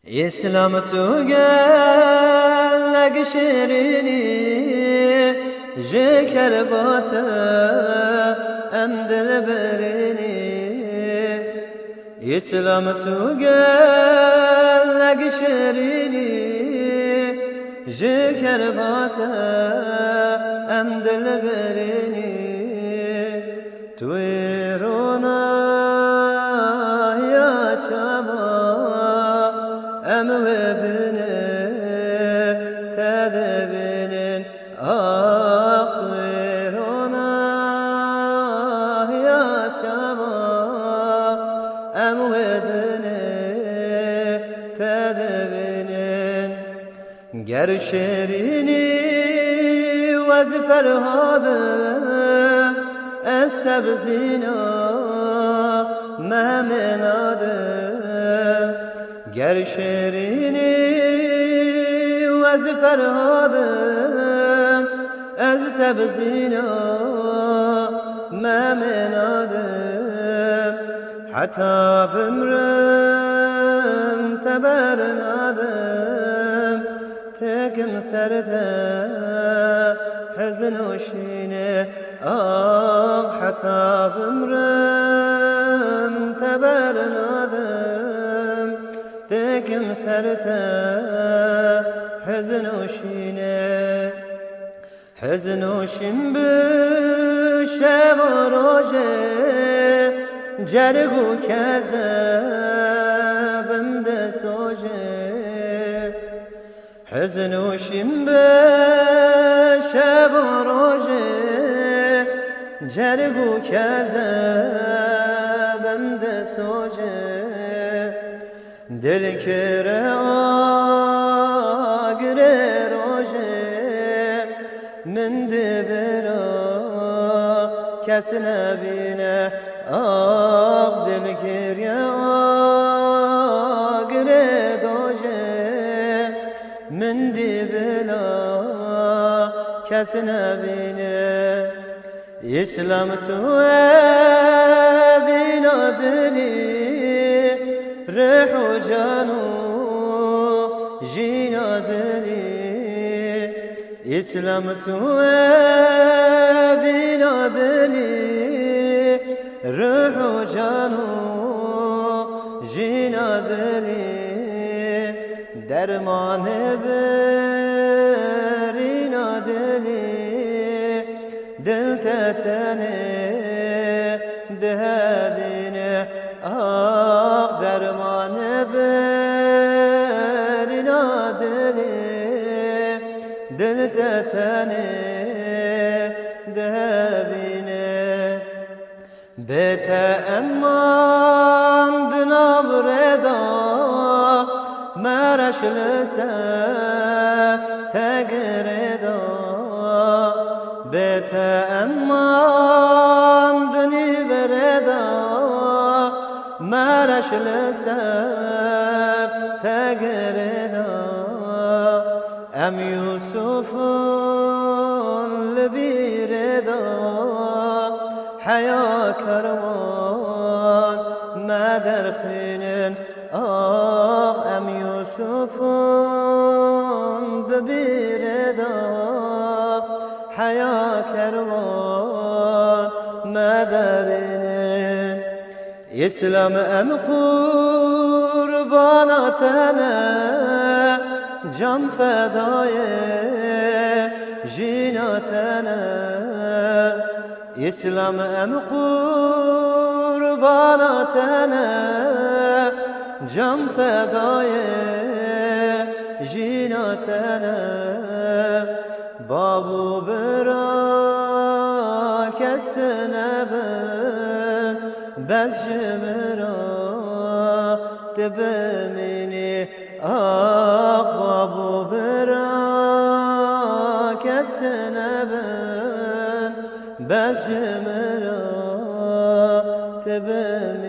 İslam tugellek şirini Jeker batı emdil berini İslam tugellek şirini Jeker batı emdil berini Tuirona ya çaba Emve bine tedebinin ah tuirona ya çaba emve bine tedebinin gerşerini vaziferhadı estebzina memenadı gerşerini vaziferhadım ez tebzina memenadım hatta bümrüm tebernadım tekim serde hezin uşine ah hatta bümrüm tebernadım tekim serte hezin uşine hezin uşin büşev roje cergu kezebim de soje hezin uşin büşev roje cergu kezebim de soje Dil kere agre roje min dibera kesne bine ah dil kere agre doje min dibela kesne bine İslam tu bina dili ريح جانو جينا دلي إسلام توابينا دلي روح جانو جينا دلي درمان برينا دلي دل تتني دهبيني ah derman berina dili dil tetene debine bete emman dinavreda meraşlese tegreda bete emman dinivreda مرش لسب تگردا ام یوسف لبیردا حیا کروان مدر خینن آه ام یوسف لبیردا حیا کروان مدرینن İslam em kurbanatene can fedaye jinatene İslam em kurbanatene can fedaye jinatene babu bırak kestene ben bezcimera tebemini ah babu bırak estene ben bezcimera tebemini